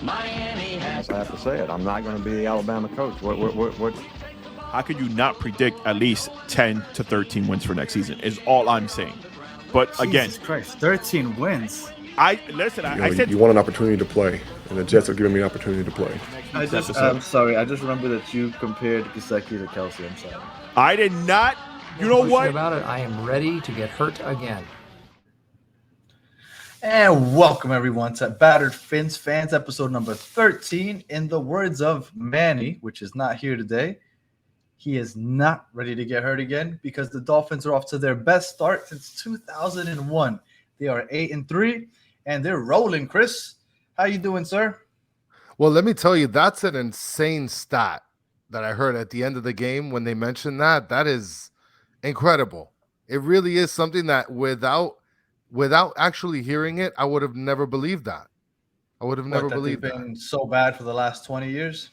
I have to say it. I'm not going to be the Alabama coach. What? How could you not predict at least 10 to 13 wins for next season is all I'm saying. But again, Jesus Christ, 13 wins. I said you want an opportunity to play, and the Jets are giving me an opportunity to play. I'm sorry. I just remember that you compared Gesicki to Kelsey. I'm sorry. I did not. You know what? About it, I am ready to get hurt again. And welcome everyone to Battered Fins Fans, episode number 13. In the words of Manny, which is not here today, he is not ready to get hurt again because the Dolphins are off to their best start since 2001. They are 8-3, and they're rolling. Chris, how you doing, sir? Well, let me tell you, that's an insane stat that I heard at the end of the game when they mentioned that. That is incredible. It really is something that without actually hearing it, I would have never believed that. I would have never believed that. They've been so bad for the last 20 years.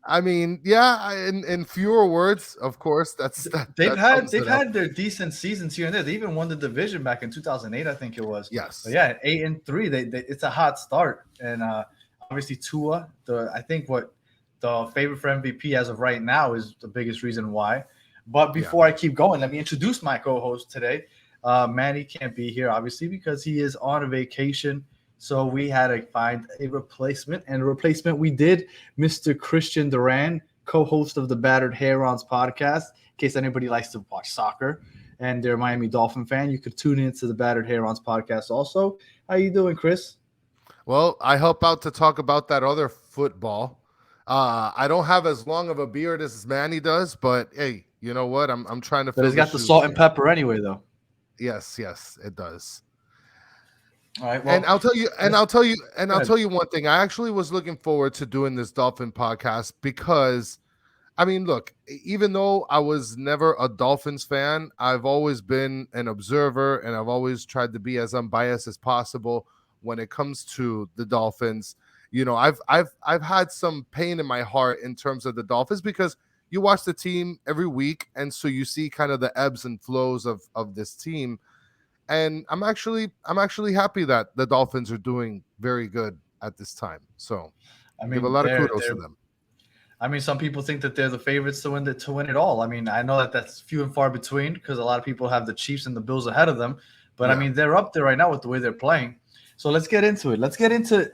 I mean, yeah, in fewer words, of course. They've had their decent seasons here and there. They even won the division back in 2008, I think it was. Yes. But yeah, 8-3. It's a hot start, and obviously Tua. I think what the favorite for MVP as of right now is the biggest reason why. But before I keep going, let me introduce my co-host today. Manny can't be here, obviously, because he is on a vacation. So we had to find a replacement. And the replacement we did, Mr. Christian Duran, co-host of the Battered Herons podcast. In case anybody likes to watch soccer and they're a Miami Dolphin fan, you could tune into the Battered Herons podcast also. How you doing, Chris? Well, I help out to talk about that other football. I don't have as long of a beard as Manny does, but hey, you know what? I'm trying to. But it's got the salt and pepper anyway, though. Yes, it does. All right. Well, and I'll tell you one thing. I actually was looking forward to doing this Dolphin podcast because, I mean, look, even though I was never a Dolphins fan, I've always been an observer, and I've always tried to be as unbiased as possible when it comes to the Dolphins. You know, I've had some pain in my heart in terms of the Dolphins because you watch the team every week, and so you see kind of the ebbs and flows of this team. And I'm actually happy that the Dolphins are doing very good at this time. So I give a lot of kudos to them. I mean, some people think that they're the favorites to win it all. I mean, I know that that's few and far between because a lot of people have the Chiefs and the Bills ahead of them. But yeah. I mean, they're up there right now with the way they're playing. So let's get into it. Let's get into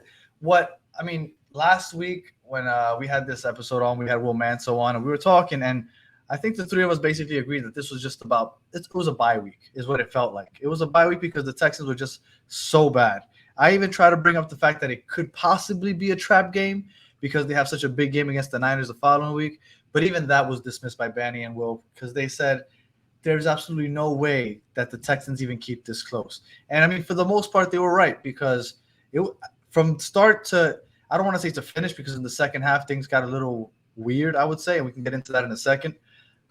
last week when we had this episode on, we had Will Manso on, and we were talking, and I think the three of us basically agreed that this was just it was a bye week, is what it felt like. It was a bye week because the Texans were just so bad. I even tried to bring up the fact that it could possibly be a trap game because they have such a big game against the Niners the following week. But even that was dismissed by Banny and Will because they said there's absolutely no way that the Texans even keep this close. And, I mean, for the most part, they were right because from start to – I don't want to say to finish because in the second half things got a little weird, I would say, and we can get into that in a second.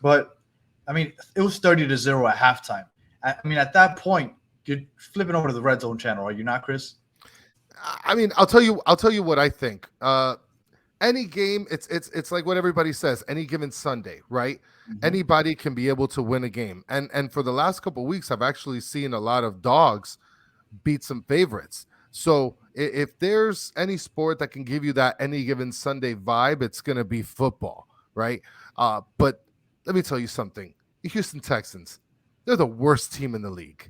But, I mean, it was 30-0 at halftime. I mean, at that point, you're flipping over to the Red Zone channel, are you not, Chris? I mean, I'll tell you what I think. Any game, it's like what everybody says, any given Sunday, right? Mm-hmm. Anybody can be able to win a game. And for the last couple of weeks, I've actually seen a lot of dogs beat some favorites. So if there's any sport that can give you that any given Sunday vibe, it's going to be football, right? But let me tell you something. The Houston Texans, they're the worst team in the league.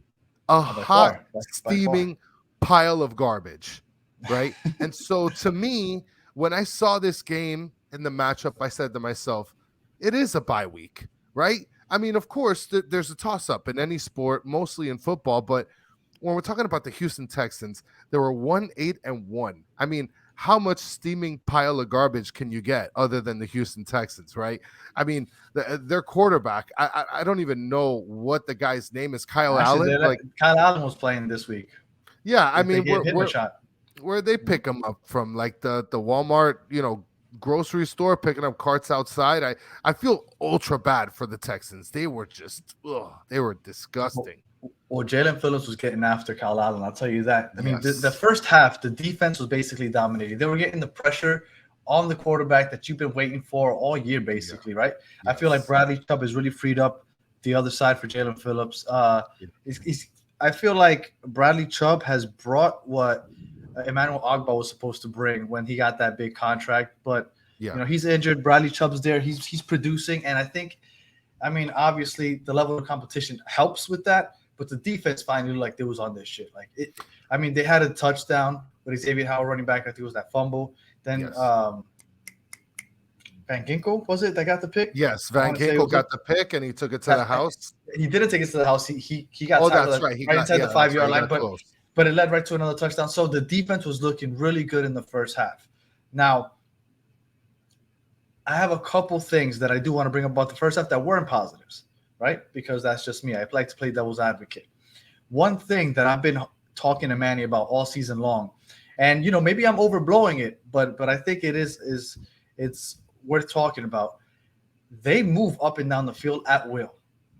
A hot, steaming pile of garbage, right? And so to me, when I saw this game in the matchup, I said to myself, it is a bye week, right? I mean, of course, there's a toss-up in any sport, mostly in football, but when we're talking about the Houston Texans, they were 1-8-1. I mean, how much steaming pile of garbage can you get other than the Houston Texans, right? I mean, their quarterback, I don't even know what the guy's name is, Kyle Allen. Kyle Allen was playing this week. Yeah, I mean, where they pick him up from, like the Walmart, grocery store, picking up carts outside. I feel ultra bad for the Texans. They were just, they were disgusting. Well, Jalen Phillips was getting after Kyle Allen. I'll tell you that. I mean, the first half, the defense was basically dominating. They were getting the pressure on the quarterback that you've been waiting for all year, basically, right? Yes. I feel like Bradley Chubb has really freed up the other side for Jalen Phillips. I feel like Bradley Chubb has brought what Emmanuel Ogbah was supposed to bring when he got that big contract. But Yeah. he's injured. Bradley Chubb's there. He's producing, and I think, I mean, obviously the level of competition helps with that. But the defense finally looked like they was on this shit. Like it. I mean, they had a touchdown with Xavier Howard running back. I think it was that fumble. Then Yes. Van Ginkel, was it that got the pick? Yes, Van Ginkel got the pick and he took it to the house. He didn't take it to the house. He got that's right. He right got inside the 5-yard line, close. but it led right to another touchdown. So the defense was looking really good in the first half. Now, I have a couple things that I do want to bring up about the first half that weren't positives, right? Because that's just me. I like to play devil's advocate. One thing that I've been talking to Manny about all season long, and maybe I'm overblowing it, but I think it's worth talking about. They move up and down the field at will,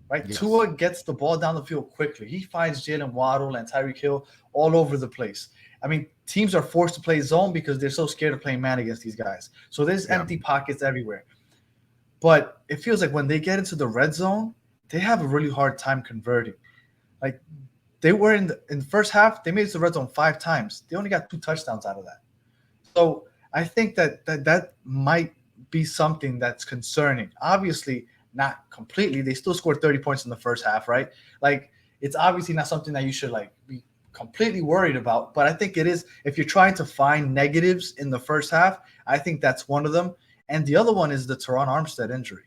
right? Yes. Tua gets the ball down the field quickly. He finds Jalen Waddle and Tyreek Hill all over the place. I mean, teams are forced to play zone because they're so scared of playing man against these guys. So there's empty pockets everywhere. But it feels like when they get into the red zone, they have a really hard time converting. Like they were in the first half, they made it to the red zone 5 times. They only got 2 touchdowns out of that. So I think that might be something that's concerning. Obviously, not completely. They still scored 30 points in the first half, right? Like it's obviously not something that you should be completely worried about. But I think it is. If you're trying to find negatives in the first half, I think that's one of them. And the other one is the Teron Armstead injury.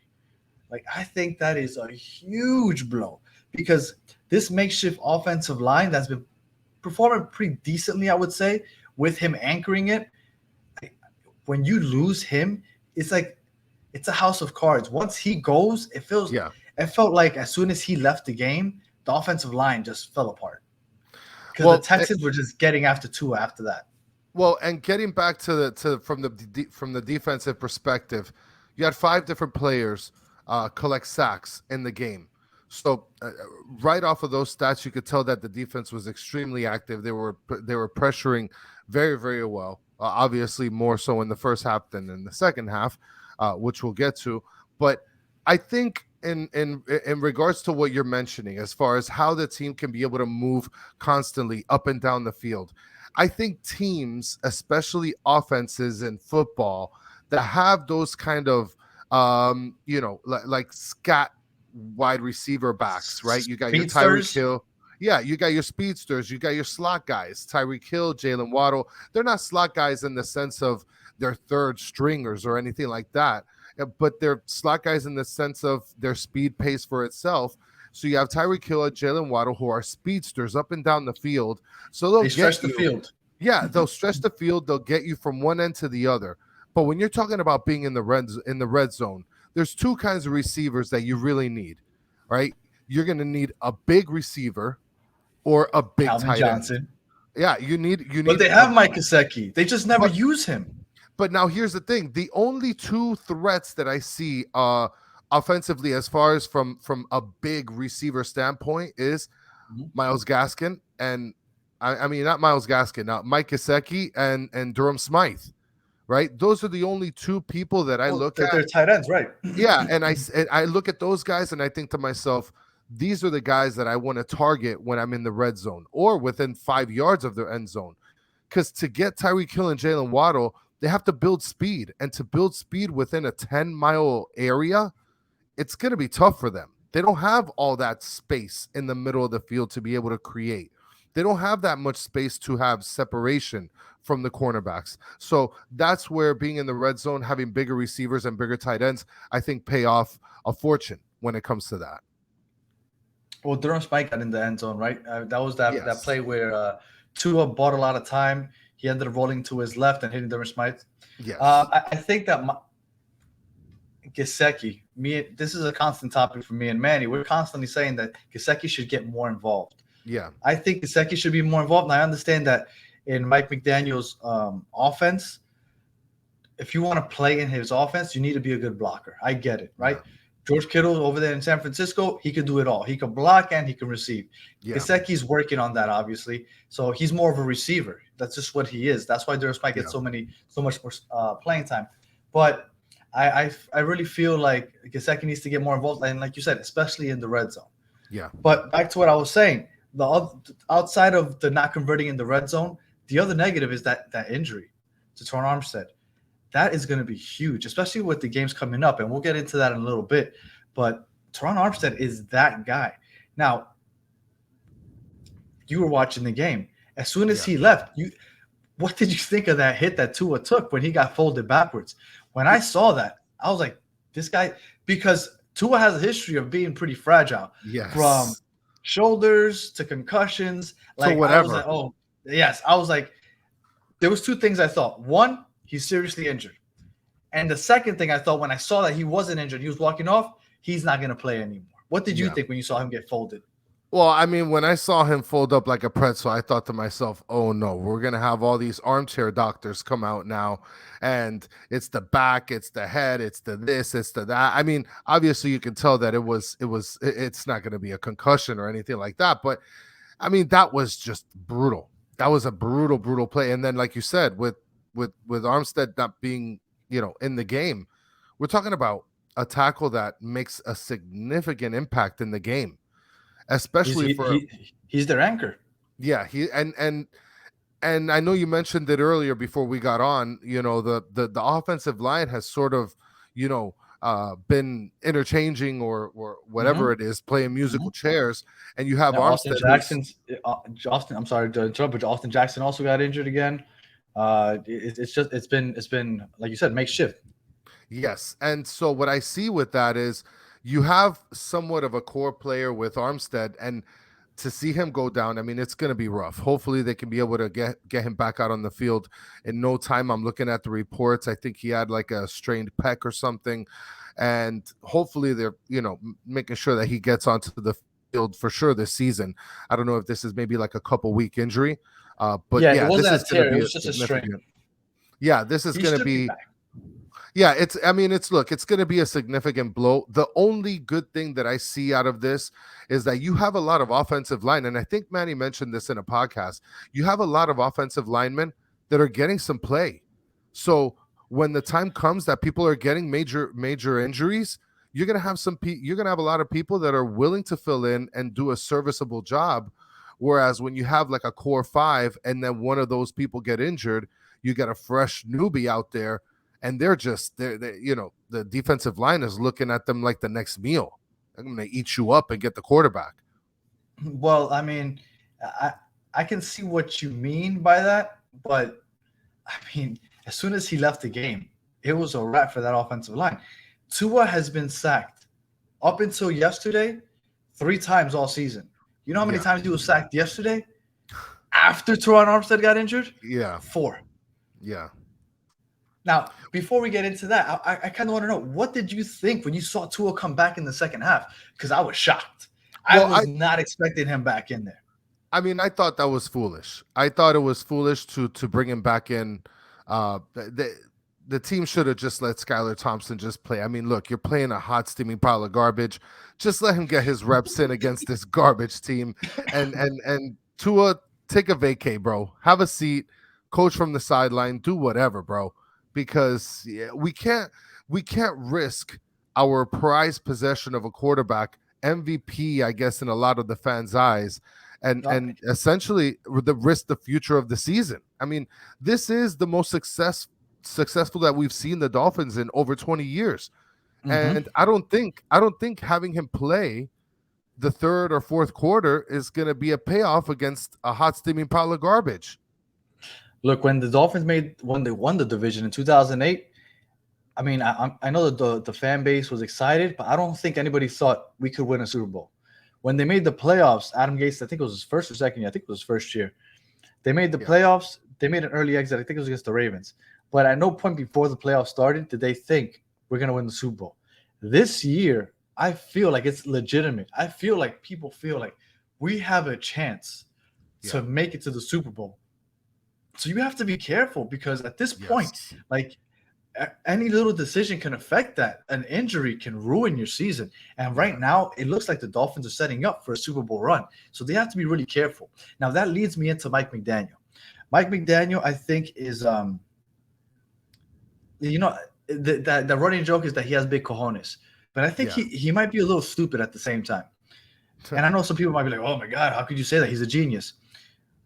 Like I think that is a huge blow because this makeshift offensive line that's been performing pretty decently, I would say, with him anchoring it. When you lose him, it's like it's a house of cards. Once he goes, it felt like as soon as he left the game, the offensive line just fell apart. Because the Texans were just getting after Tua after that. Well, and getting back to from the defensive perspective, you had 5 different players collect sacks in the game. So right off of those stats, you could tell that the defense was extremely active. They were pressuring very, very well. Obviously, more so in the first half than in the second half, which we'll get to. But I think in regards to what you're mentioning, as far as how the team can be able to move constantly up and down the field, I think teams, especially offenses in football, that have those kind of like scat wide receiver backs, right? You got your Tyreek Hill. Yeah, you got your speedsters, you got your slot guys, Tyreek Hill, Jalen Waddle. They're not slot guys in the sense of they're third stringers or anything like that, but they're slot guys in the sense of their speed pays for itself. So you have Tyreek Hill and Jalen Waddle who are speedsters up and down the field. So they stretch the field. Yeah, they'll stretch the field. They'll get you from one end to the other. But when you're talking about being in the red zone, there's 2 kinds of receivers that you really need, right? You're going to need a big receiver or a big Calvin tight Johnson. end. Yeah, you need. But they have Mike Gesicki. They just never use him. But now here's the thing: the only 2 threats that I see offensively, as far as from a big receiver standpoint, is Myles Gaskin and I mean not Myles Gaskin, Mike Gesicki and Durham Smythe. Right, those are the only 2 people that I look at. They're tight ends, right? Yeah, and I look at those guys and I think to myself, these are the guys that I want to target when I'm in the red zone or within 5 yards of the end zone. Because to get Tyreek Hill and Jalen Waddle, they have to build speed. And to build speed within a 10-mile area, it's going to be tough for them. They don't have all that space in the middle of the field to be able to create. They don't have that much space to have separation from the cornerbacks. So that's where being in the red zone, having bigger receivers and bigger tight ends, I think pay off a fortune when it comes to that. Well, Durham Smythe got in the end zone, right? That was that Yes. play where Tua bought a lot of time. He ended up rolling to his left and hitting Durham Smythe. Yes. I think that Gesicki, this is a constant topic for me and Manny. We're constantly saying that Gesicki should get more involved. Yeah. I think Gesicki should be more involved. And I understand that in Mike McDaniels' offense, if you want to play in his offense, you need to be a good blocker. I get it, right? Yeah. George Kittle over there in San Francisco, he can do it all. He can block and he can receive. Yeah. Gesicki's working on that, obviously. So he's more of a receiver. That's just what he is. That's why Durham Smythe gets so much more playing time. But I really feel like Gesicki needs to get more involved, and like you said, especially in the red zone. Yeah. But back to what I was saying, outside of the not converting in the red zone, the other negative is that injury to Teron Armstead. That is going to be huge, especially with the games coming up, and we'll get into that in a little bit. But Teron Armstead is that guy. Now, you were watching the game. As soon as he left, what did you think of that hit that Tua took when he got folded backwards? When I saw that, I was like, this guy, because Tua has a history of being pretty fragile. Yes. From shoulders to concussions. Like, whatever. I was like, oh, yes. I was like, there was two things I thought. One, he's seriously injured. And the second thing I thought when I saw that he wasn't injured, he was walking off, he's not going to play anymore. What did you think when you saw him get folded? Well, I mean, when I saw him fold up like a pretzel, I thought to myself, oh no, we're going to have all these armchair doctors come out now. And it's the back, it's the head, it's the this, it's the that. I mean, obviously you can tell that it's not going to be a concussion or anything like that. But I mean, that was just brutal. That was a brutal play. And then, like you said, with Armstead not being, in the game, we're talking about a tackle that makes a significant impact in the game. Especially he's their anchor. Yeah, and I know you mentioned it earlier before we got on. The offensive line has sort of, been interchanging or whatever it is, playing musical chairs, and you have Austin Armstead. Austin. I'm sorry to interrupt, but Austin Jackson also got injured again. It's been like you said, makeshift. Yes, and so what I see with that is, you have somewhat of a core player with Armstead, and to see him go down, I mean, it's going to be rough. Hopefully they can be able to get him back out on the field in no time. I'm looking at the reports. I think he had like a strained pec or something, and hopefully they're, making sure that he gets onto the field for sure this season. I don't know if this is maybe like a couple week injury, but it wasn't this is going to be it was just a strain. Yeah, this is going to be. Yeah, it's going to be a significant blow. The only good thing that I see out of this is that you have a lot of offensive line, and I think Manny mentioned this in a podcast. You have a lot of offensive linemen that are getting some play. So when the time comes that people are getting major injuries, you're going to have a lot of people that are willing to fill in and do a serviceable job. Whereas when you have like a core five and then one of those people get injured, you get a fresh newbie out there. And they're the defensive line is looking at them like the next meal. They're going to eat you up and get the quarterback. Well, I mean, I can see what you mean by that. But, I mean, as soon as he left the game, it was a wrap for that offensive line. Tua has been sacked up until yesterday 3 times all season. You know how many times he was sacked yesterday after Teron Armstead got injured? Yeah. 4. Yeah. Now, before we get into that, I kind of want to know, what did you think when you saw Tua come back in the second half? Because I was shocked. I was not expecting him back in there. I mean, I thought that was foolish. I thought it was foolish to bring him back in. The team should have just let Skylar Thompson just play. I mean, look, you're playing a hot, steaming pile of garbage. Just let him get his reps in against this garbage team. And Tua, take a vacay, bro. Have a seat. Coach from the sideline. Do whatever, bro. Because we can't risk our prized possession of a quarterback, MVP, I guess, in a lot of the fans' eyes, and essentially risk the future of the season. I mean, this is the most successful that we've seen the Dolphins in over 20 years, and I don't think having him play the third or fourth quarter is going to be a payoff against a hot steaming pile of garbage. Look, when the Dolphins when they won the division in 2008, I mean, I know that the fan base was excited, but I don't think anybody thought we could win a Super Bowl. When they made the playoffs, Adam Gase, I think it was his first or second year. I think it was his first year. They made the playoffs. They made an early exit. I think it was against the Ravens. But at no point before the playoffs started did they think we're going to win the Super Bowl. This year, I feel like it's legitimate. I feel like people feel like we have a chance to make it to the Super Bowl. So you have to be careful because at this point, like any little decision can affect that. An injury can ruin your season. And right now, it looks like the Dolphins are setting up for a Super Bowl run. So they have to be really careful. Now, that leads me into Mike McDaniel. Mike McDaniel, I think, is, the running joke is that he has big cojones. But I think he might be a little stupid at the same time. And I know some people might be like, oh, my God, how could you say that? He's a genius.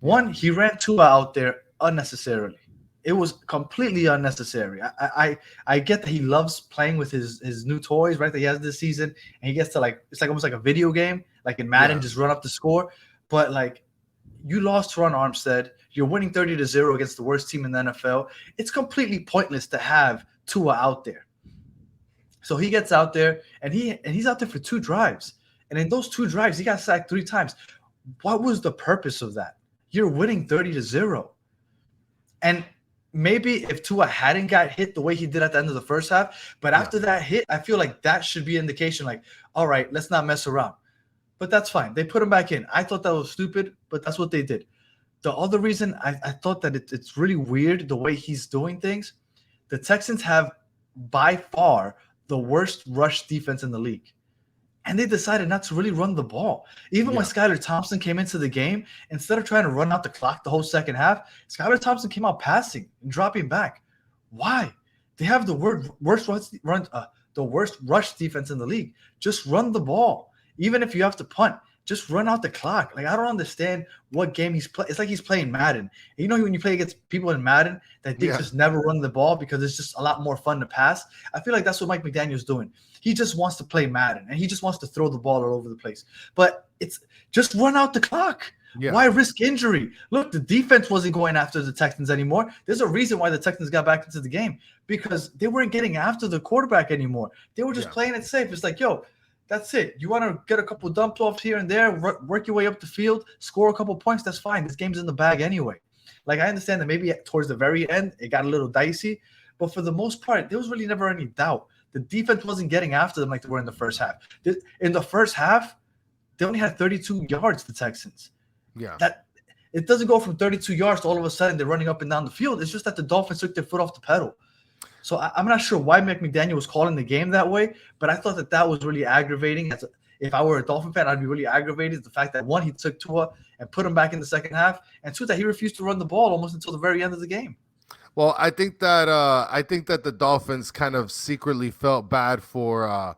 One, he ran Tua out there unnecessarily. It was completely unnecessary. I get that he loves playing with his new toys, right? That he has this season, and he gets to it's like almost like a video game, like in Madden, just run up the score. But like, you lost Ron Armstead, you're winning 30-0 against the worst team in the NFL. It's completely pointless to have Tua out there. So he gets out there, and he's out there for 2 drives, and in those 2 drives, he got sacked 3 times. What was the purpose of that? You're winning 30-0, and maybe if Tua hadn't got hit the way he did at the end of the first half, but after that hit, I feel like that should be indication like, all right, let's not mess around. But that's fine. They put him back in. I thought that was stupid, but that's what they did. The other reason I thought that it's really weird the way he's doing things, the Texans have by far the worst rush defense in the league. And they decided not to really run the ball. Even when Skylar Thompson came into the game, instead of trying to run out the clock the whole second half, Skylar Thompson came out passing and dropping back. Why? They have the worst rush defense in the league. Just run the ball. Even if you have to punt, just run out the clock. Like, I don't understand what game he's playing. It's like he's playing Madden. And when you play against people in Madden that they just never run the ball because it's just a lot more fun to pass. I feel like that's what Mike McDaniels doing. He just wants to play Madden, and he just wants to throw the ball all over the place. But it's just run out the clock. Yeah. Why risk injury? Look, the defense wasn't going after the Texans anymore. There's a reason why the Texans got back into the game, because they weren't getting after the quarterback anymore. They were just playing it safe. It's like, yo, that's it. You want to get a couple dump offs here and there, work your way up the field, score a couple points, that's fine. This game's in the bag anyway. Like, I understand that maybe towards the very end, it got a little dicey, but for the most part, there was really never any doubt. The defense wasn't getting after them like they were in the first half. In the first half, they only had 32 yards, the Texans. Yeah. That it doesn't go from 32 yards to all of a sudden they're running up and down the field. It's just that the Dolphins took their foot off the pedal. So I'm not sure why Mike McDaniel was calling the game that way, but I thought that was really aggravating. If I were a Dolphin fan, I'd be really aggravated. The fact that, 1, he took Tua and put him back in the second half, and 2, that he refused to run the ball almost until the very end of the game. Well, I think that the Dolphins kind of secretly felt bad for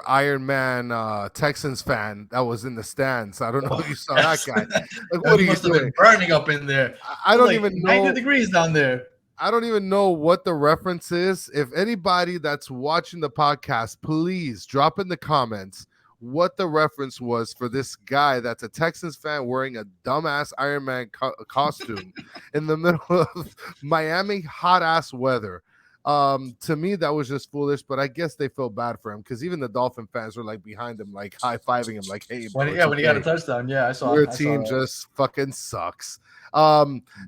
Iron Man Texans fan that was in the stands. I don't know if you saw that guy. Like, what must have been burning up in there. I don't even know. 90 degrees down there. I don't even know what the reference is. If anybody that's watching the podcast, please drop in the comments what the reference was for this guy that's a Texans fan wearing a dumbass Iron Man costume in the middle of Miami hot ass weather. To me, that was just foolish, but I guess they felt bad for him because even the Dolphin fans were like behind him, like high-fiving him, like, hey, bro, when he got a touchdown. Yeah, I saw your team just fucking sucks.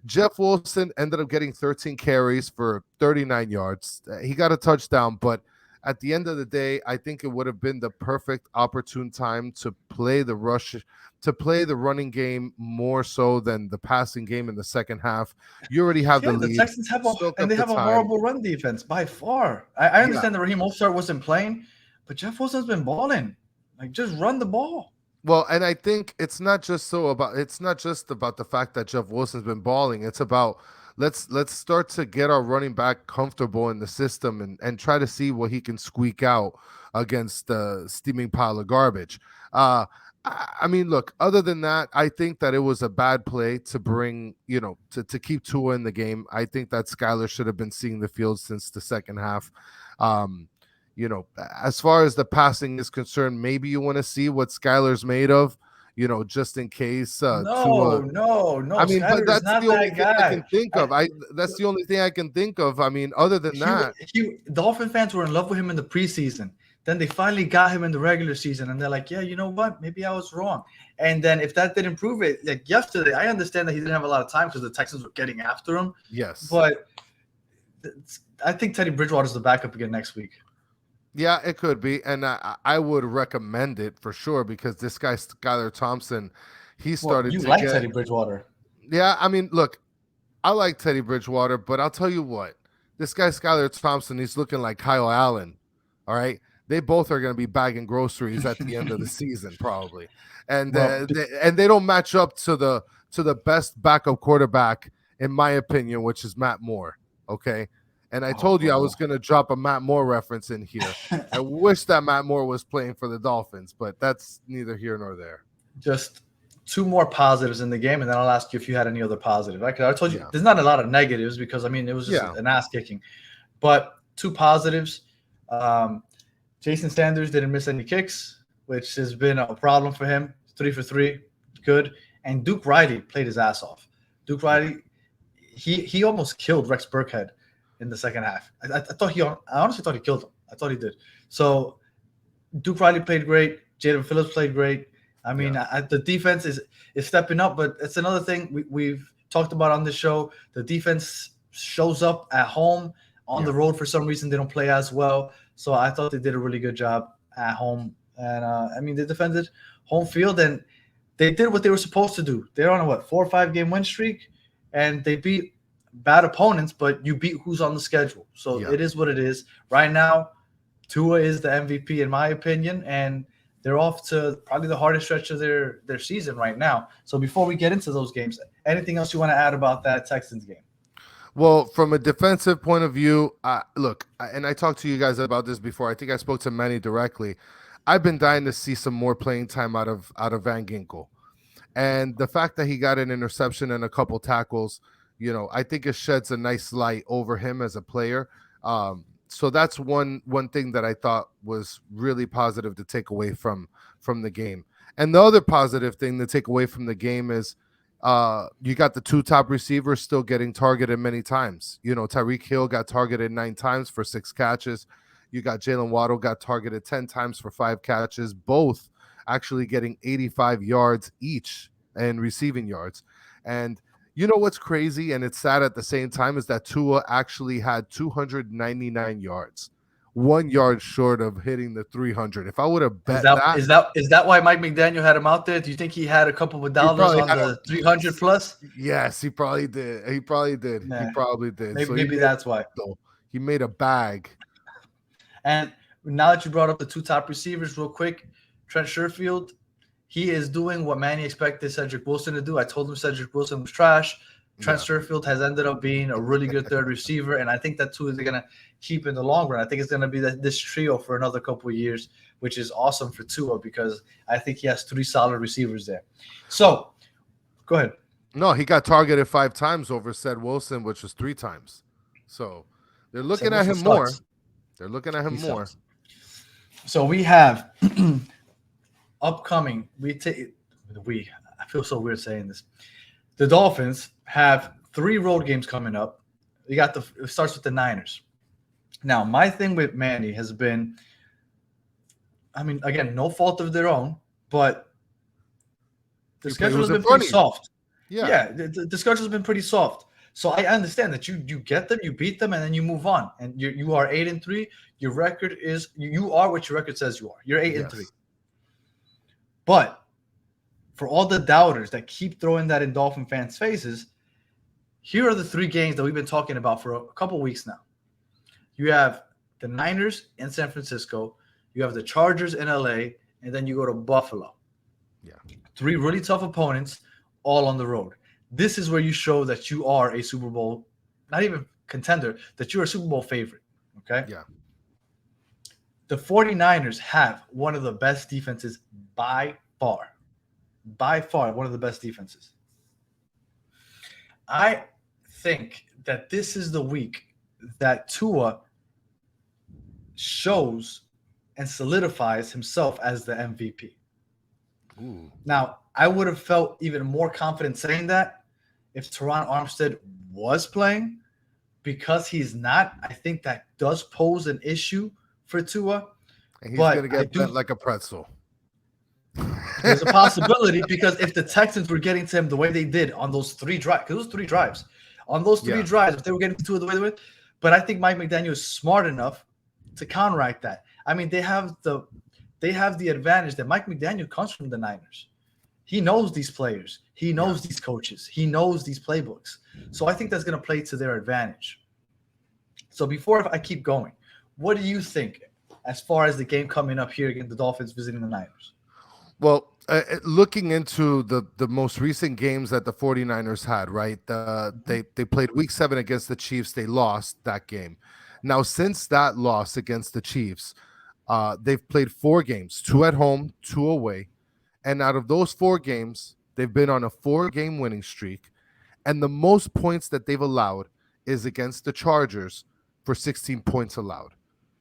Jeff Wilson ended up getting 13 carries for 39 yards. He got a touchdown, but at the end of the day, I think it would have been the perfect opportune time to play the running game more so than the passing game in the second half. You already have the lead. The Texans have a horrible run defense by far. I understand that Raheem Mostert wasn't playing, but Jeff Wilson's been balling. Like, just run the ball. Well, and I think it's not just about the fact that Jeff Wilson's been balling. It's about let's start to get our running back comfortable in the system and try to see what he can squeak out against the steaming pile of garbage. I mean, look, other than that, I think that it was a bad play to bring, to keep Tua in the game. I think that Skylar should have been seeing the field since the second half. As far as the passing is concerned, maybe you want to see what Skylar's made of, just in case. No. I mean, Skylar, but that's the only thing I can think of. That's the only thing I can think of. I mean, other than that, Dolphin fans were in love with him in the preseason. Then they finally got him in the regular season, and they're like, yeah, you know what? Maybe I was wrong. And then if that didn't prove it, like yesterday, I understand that he didn't have a lot of time because the Texans were getting after him. Yes. But I think Teddy Bridgewater's the backup again next week. Yeah, it could be, and I would recommend it for sure because this guy Skylar Thompson, he started. You like Teddy Bridgewater? Yeah, I mean, look, I like Teddy Bridgewater, but I'll tell you what, this guy Skylar Thompson, he's looking like Kyle Allen. All right, they both are going to be bagging groceries at the end of the season probably, and they don't match up to the best backup quarterback in my opinion, which is Matt Moore. Okay. And I told you I was going to drop a Matt Moore reference in here. I wish that Matt Moore was playing for the Dolphins, but that's neither here nor there. Just two more positives in the game, and then I'll ask you if you had any other positive. Right? 'Cause I told you Yeah. there's not a lot of negatives because I mean it was just Yeah. an ass kicking, but two positives. Jason Sanders didn't miss any kicks, which has been a problem for him. 3 for 3, good. And Duke Riley played his ass off. Duke Riley, he almost killed Rex Burkhead in the second half. I honestly thought he killed him. I thought he did. So Duke Riley played great. Jalen Phillips played great. I mean, the defense is stepping up, but it's another thing we've talked about on this show. The defense shows up at home. On the road, for some reason, they don't play as well. So I thought they did a really good job at home. And, I mean, they defended home field, and they did what they were supposed to do. They're on a, 4 or 5 game win streak, and they beat bad opponents, but you beat who's on the schedule. So it is what it is. Right now, Tua is the MVP, in my opinion, and they're off to probably the hardest stretch of their season right now. So before we get into those games, anything else you want to add about that Texans game? Well, from a defensive point of view, look, and I talked to you guys about this before. I think I spoke to Manny directly. I've been dying to see some more playing time out of Van Ginkel, and the fact that he got an interception and a couple tackles, I think it sheds a nice light over him as a player. So that's one thing that I thought was really positive to take away from the game. And the other positive thing to take away from the game is you got the 2 top receivers still getting targeted many times. Tyreek Hill got targeted 9 times for 6 catches. You got Jalen Waddle got targeted 10 times for 5 catches, both actually getting 85 yards each and receiving yards. And you know what's crazy and it's sad at the same time is that Tua actually had 299 yards, 1 yard short of hitting the 300. If I would have bet is that why Mike McDaniel had him out there? Do you think he had a couple of dollars on the 300 plus? Yes, he probably did. He probably did. Nah, he probably did. Maybe that's why. He made a bag. And now that you brought up the 2 top receivers real quick, Trent Sherfield, he is doing what Manny expected Cedric Wilson to do. I told him Cedric Wilson was trash. Trent Sherfield has ended up being a really good third receiver, and I think that too is going to keep in the long run. I think it's going to be this trio for another couple of years, which is awesome for Tua because I think he has 3 solid receivers there. So, go ahead. No, he got targeted 5 times over Ced Wilson, which was 3 times. So they're looking at him more. They're looking at him more. So we have upcoming. I feel so weird saying this. The Dolphins have 3 road games coming up. It starts with the Niners. Now, my thing with Manny has been, I mean, again, no fault of their own, but the schedule has been pretty soft. Yeah, the schedule has been pretty soft. So I understand that you get them, you beat them, and then you move on. And you are 8-3. Your record is you are what your record says you are. You're 8-3. But for all the doubters that keep throwing that in Dolphin fans' faces, here are the 3 games that we've been talking about for a couple weeks now. You have the Niners in San Francisco, you have the Chargers in LA, and then you go to Buffalo. Yeah. 3 really tough opponents, all on the road. This is where you show that you are a Super Bowl, not even contender, that you're a Super Bowl favorite. Okay? Yeah. The 49ers have one of the best defenses by far. By far, one of the best defenses. I think that this is the week that Tua shows and solidifies himself as the MVP. Ooh. Now, I would have felt even more confident saying that if Teron Armstead was playing. Because he's not, I think that does pose an issue for Tua. And he's going to get bent like a pretzel. There's a possibility because if the Texans were getting to him the way they did on those 3 drives, because those 3 drives, if they were getting to Tua the way they were, but I think Mike McDaniel is smart enough to counteract that. I mean, they have the advantage that Mike McDaniel comes from the Niners. He knows these players. He knows these coaches. He knows these playbooks. So I think that's going to play to their advantage. So before I keep going, what do you think as far as the game coming up here against the Dolphins visiting the Niners? Well, looking into the most recent games that the 49ers had, right? They played week 7 against the Chiefs. They lost that game. Now, since that loss against the Chiefs, they've played 4 games, 2 at home, 2 away. And out of those 4 games, They've been on a 4-game winning streak, and the most points that they've allowed is against the Chargers for 16 points allowed.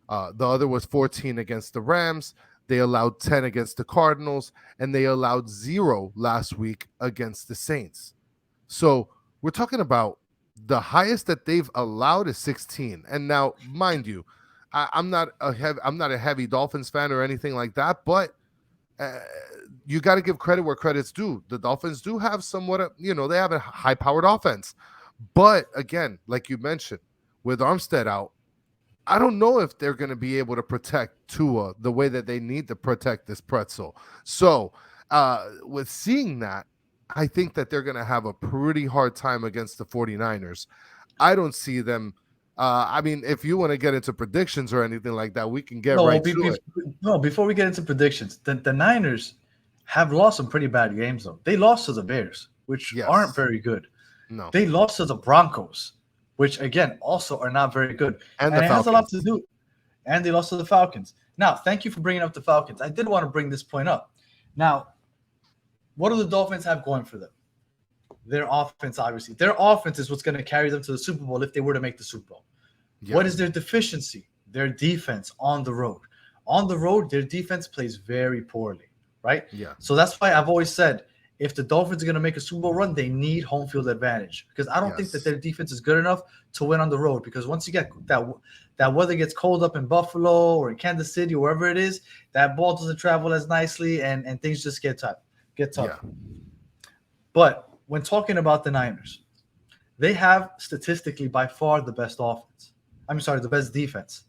The other was 14 against the Rams. They allowed 10 against the Cardinals, and they allowed 0 last week against the Saints. So we're talking about the highest that they've allowed is 16. And now, mind you, I'm not a heavy Dolphins fan or anything like that, but you got to give credit where credit's due. The Dolphins do have somewhat, they have a high-powered offense. But again, like you mentioned, with Armstead out, I don't know if they're going to be able to protect Tua the way that they need to protect this pretzel. So with seeing that, I think that they're going to have a pretty hard time against the 49ers. I don't see them. If you want to get into predictions or anything like that, we can get to it. No, before we get into predictions, the Niners have lost some pretty bad games, though. They lost to the Bears, which aren't very good. No. They lost to the Broncos, which, again, also are not very good. And it has a lot to do. And they lost to the Falcons. Now, thank you for bringing up the Falcons. I did want to bring this point up. Now, what do the Dolphins have going for them? Their offense, obviously. Their offense is what's going to carry them to the Super Bowl if they were to make the Super Bowl. Yeah. What is their deficiency? Their defense on the road. On the road, their defense plays very poorly, right? Yeah. So that's why I've always said, if the Dolphins are going to make a Super Bowl run, they need home field advantage, because I don't think that their defense is good enough to win on the road, because once you get that weather gets cold up in Buffalo or in Kansas City or wherever it is, that ball doesn't travel as nicely and things just get tough. Yeah. But when talking about the Niners, they have statistically by far the best offense. The best defense.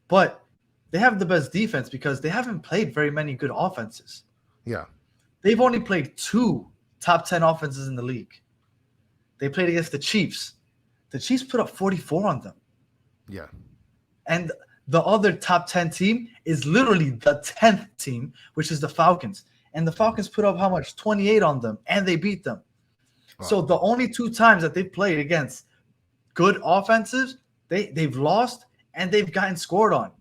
But they have the best defense because they haven't played very many good offenses. Yeah. They've only played 2 top 10 offenses in the league. They played against the Chiefs. The Chiefs put up 44 on them. Yeah. And the other top 10 team is literally the 10th team, which is the Falcons. And the Falcons put up how much? 28 on them, and they beat them. Wow. So the only 2 times that they've played against good offenses, they've lost and they've gotten scored on.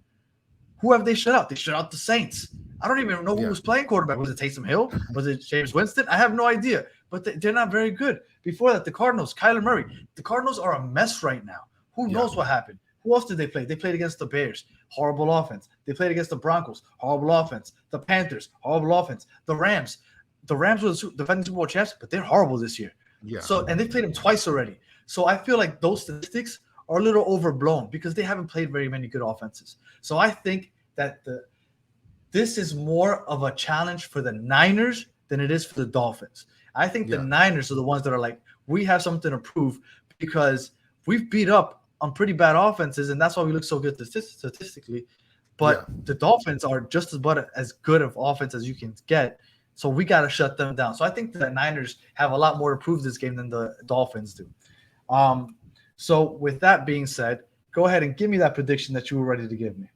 Who have they shut out? They shut out the Saints. I don't even know who was playing quarterback. Was it Taysom Hill? Was it James Winston? I have no idea. But they're not very good. Before that, the Cardinals, Kyler Murray. The Cardinals are a mess right now. Who knows what happened? Who else did they play? They played against the Bears. Horrible offense. They played against the Broncos. Horrible offense. The Panthers. Horrible offense. The Rams. The Rams were the defending Super Bowl champs, but they're horrible this year. Yeah. And they played them twice already. So I feel like those statistics are a little overblown because they haven't played very many good offenses. So I think that this is more of a challenge for the Niners than it is for the Dolphins. I think the Niners are the ones that are like, we have something to prove because we've beat up on pretty bad offenses, and that's why we look so good statistically. But the Dolphins are just as good of offense as you can get, so we got to shut them down. So I think the Niners have a lot more to prove this game than the Dolphins do. So with that being said, go ahead and give me that prediction that you were ready to give me.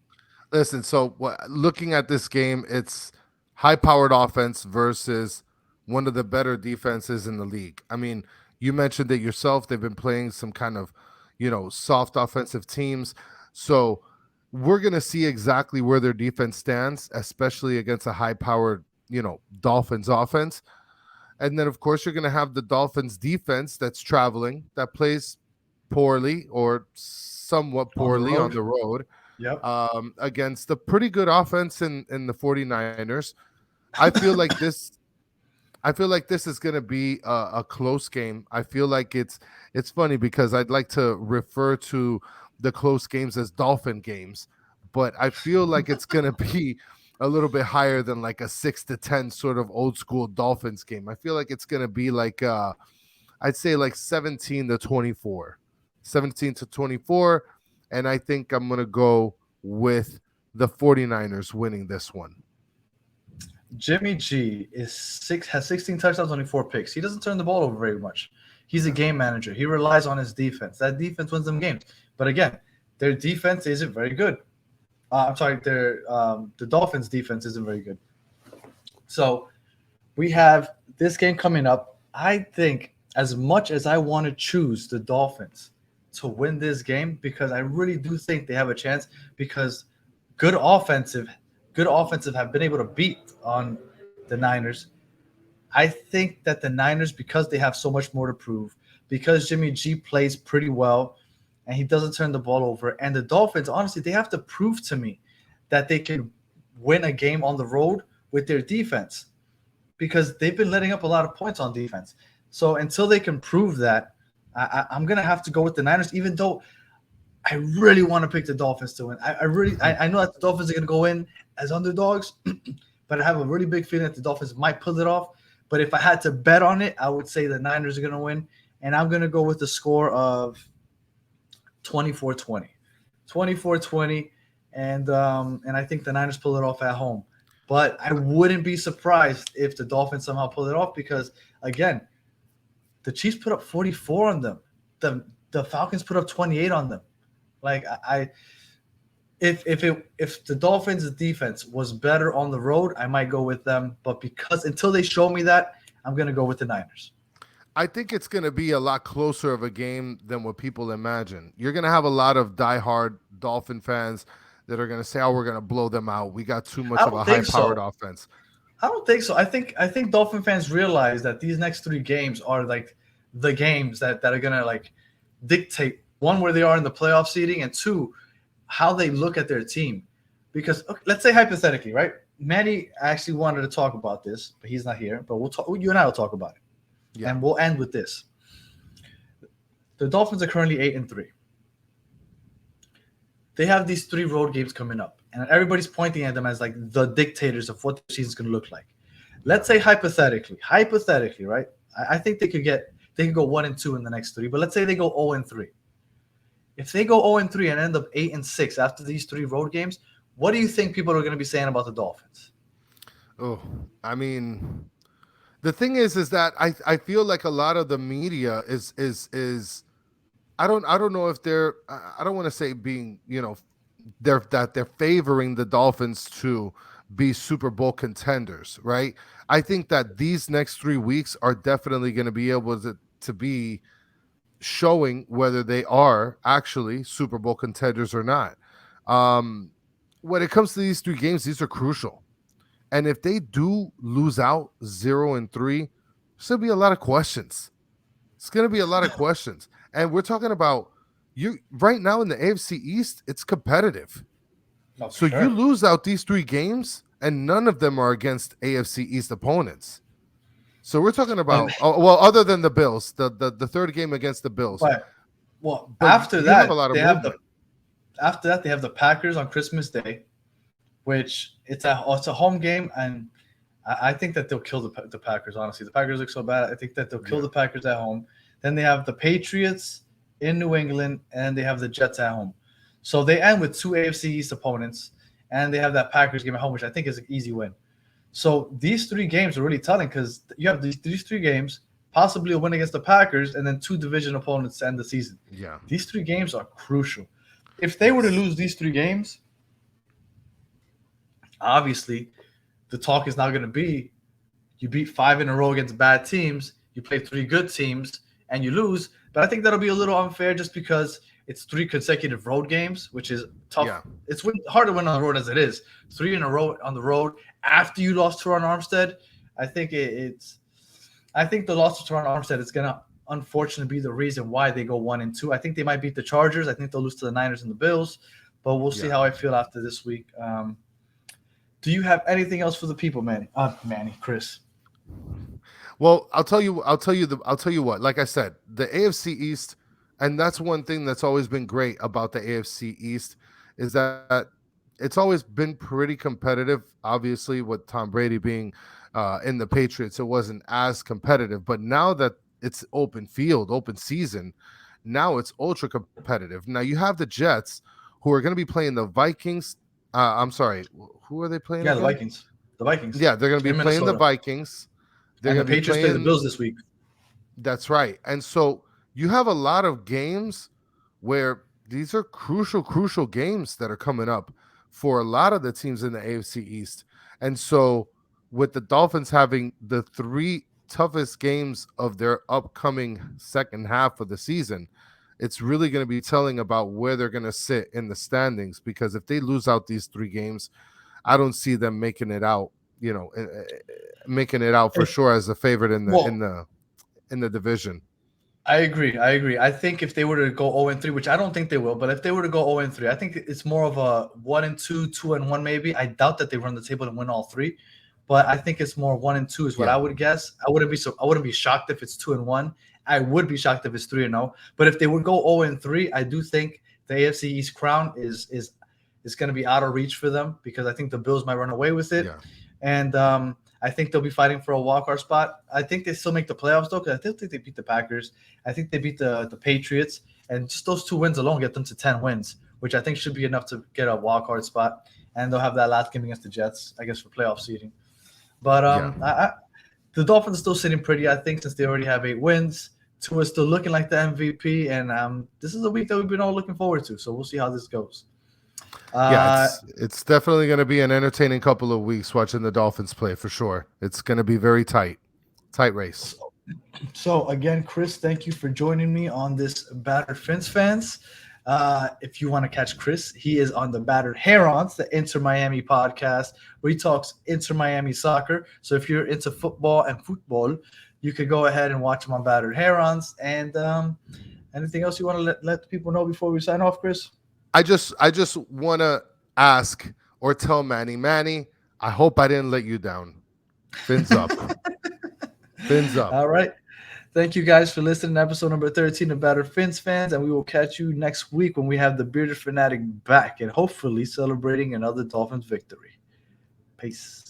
Listen, so looking at this game, it's high-powered offense versus one of the better defenses in the league. I mean, you mentioned it yourself. They've been playing some kind of, soft offensive teams. So we're going to see exactly where their defense stands, especially against a high-powered, Dolphins offense. And then, of course, you're going to have the Dolphins defense that's traveling, that plays poorly or somewhat poorly on the road. Yep. Against a pretty good offense in the 49ers. I feel like this is going to be a close game. I feel like it's funny because I'd like to refer to the close games as Dolphin games, but I feel like it's going to be a little bit higher than like a 6-10 sort of old school Dolphins game. I feel like it's going to be like I'd say like 17-24. And I think I'm going to go with the 49ers winning this one. Jimmy G has 16 touchdowns, only 4 picks. He doesn't turn the ball over very much. He's a game manager. He relies on his defense. That defense wins them games. But again, their defense isn't very good. The Dolphins' defense isn't very good. So we have this game coming up. I think as much as I want to choose the Dolphins to win this game, because I really do think they have a chance, because good offensive have been able to beat on the Niners. I think that the Niners, because they have so much more to prove, because Jimmy G plays pretty well and he doesn't turn the ball over, and the Dolphins, honestly, they have to prove to me that they can win a game on the road with their defense because they've been letting up a lot of points on defense. So until they can prove that, I'm going to have to go with the Niners, even though I really want to pick the Dolphins to win. I know that the Dolphins are going to go in as underdogs, but I have a really big feeling that the Dolphins might pull it off. But if I had to bet on it, I would say the Niners are going to win. And I'm going to go with the score of 24-20. 24-20. And I think the Niners pull it off at home. But I wouldn't be surprised if the Dolphins somehow pull it off because, again, the Chiefs put up 44 on them. The Falcons put up 28 on them. Like if the Dolphins' defense was better on the road, I might go with them. But because until they show me that, I'm going to go with the Niners. I think it's going to be a lot closer of a game than what people imagine. You're going to have a lot of diehard Dolphin fans that are going to say, "Oh, we're going to blow them out. We got too much of a high-powered offense." I don't think so. I think Dolphin fans realize that these next 3 games are like the games that are going to like dictate, one, where they are in the playoff seeding, and 2, how they look at their team. Because let's say hypothetically, right? Manny actually wanted to talk about this, but he's not here. But we'll talk. You and I will talk about it. Yeah. And we'll end with this. The Dolphins are currently 8-3. They have these 3 road games coming up, and everybody's pointing at them as like the dictators of what the season's going to look like. Let's say hypothetically, right? I think they could go 1-2 in the next 3, but let's say they go 0-3. If they go 0-3 and end up 8-6 after these 3 road games, what do you think people are going to be saying about the Dolphins? Oh, I mean, the thing is that I feel like a lot of the media is I don't know if they're, I don't want to say being, they're favoring the Dolphins to be Super Bowl contenders, right? I think that these next 3 weeks are definitely going to be able to be showing whether they are actually Super Bowl contenders or not. When it comes to these 3 games, these are crucial. And if they do lose out 0-3, there's going to be a lot of questions. It's going to be a lot of questions. And we're talking about you right now in the AFC East, it's competitive. Oh, so sure. You lose out these 3 games, and none of them are against AFC East opponents. So we're talking about, other than the Bills, the third game against the Bills. But after that, they have the Packers on Christmas Day, which it's a home game, and I think that they'll kill the Packers, honestly. The Packers look so bad. I think that they'll kill the Packers at home. Then they have the Patriots in New England, and they have the Jets at home. So they end with 2 AFC East opponents, and they have that Packers game at home, which I think is an easy win. So these 3 games are really telling because you have these 3 games, possibly a win against the Packers, and then 2 division opponents to end the season. Yeah. These 3 games are crucial. If they were to lose these 3 games, obviously the talk is not going to be you beat 5 in a row against bad teams, you play 3 good teams, and you lose. But I think that'll be a little unfair just because it's 3 consecutive road games, which is tough. Yeah. It's hard to win on the road as it is. 3 in a row on the road after you lost to Ron Armstead. I think I think the loss to Ron Armstead is going to unfortunately be the reason why they go 1-2. I think they might beat the Chargers. I think they'll lose to the Niners and the Bills, but we'll see how I feel after this week. Do you have anything else for the people, Manny? Chris. Well, I'll tell you what. Like I said, the AFC East, and that's one thing that's always been great about the AFC East is that it's always been pretty competitive. Obviously, with Tom Brady being in the Patriots, it wasn't as competitive. But now that it's open field, open season, now it's ultra competitive. Now you have the Jets, who are going to be playing the Vikings. I'm sorry, who are they playing? Yeah, again? The Vikings. Yeah, they're going to be playing the Vikings. And the Patriots play the Bills this week. That's right. And so you have a lot of games where these are crucial games that are coming up for a lot of the teams in the AFC East. And so with the Dolphins having the 3 toughest games of their upcoming second half of the season, it's really going to be telling about where they're going to sit in the standings, because if they lose out these 3 games, I don't see them making it out making it out for sure as a favorite in Well, the division. I agree. I think if they were to go 0-3, which I don't think they will, but if they were to go 0-3, I think it's more of a 1-2, 2-1 maybe. I doubt that they run the table and win all three, but I think it's more 1-2 is what I would guess. I wouldn't be shocked if it's 2-1. I would be shocked if it's 3-0. But if they would go 0-3, I do think the AFC East crown is going to be out of reach for them because I think the Bills might run away with it. Yeah. And I think they'll be fighting for a wildcard spot. I think they still make the playoffs, though, because I still think they beat the Packers. I think they beat the Patriots. And just those 2 wins alone get them to 10 wins, which I think should be enough to get a wildcard spot. And they'll have that last game against the Jets, I guess, for playoff seeding. But the Dolphins are still sitting pretty, I think, since they already have 8 wins. Tua is still looking like the MVP. And this is a week that we've been all looking forward to. So we'll see how this goes. It's definitely going to be an entertaining couple of weeks watching the Dolphins play for sure. It's going to be very tight race. So again, Chris, thank you for joining me on this Battered Fins Fans. If you want to catch Chris, he is on the Battered Herons, the Inter Miami podcast, where he talks Inter Miami soccer. So if you're into football, you could go ahead and watch him on Battered Herons. And anything else you want to let people know before we sign off, Chris? I just want to ask or tell Manny, I hope I didn't let you down. Fins up. Fins up. All right. Thank you guys for listening to episode number 13 of Battered Fins Fans, and we will catch you next week when we have the Bearded Fanatic back and hopefully celebrating another Dolphins victory. Peace.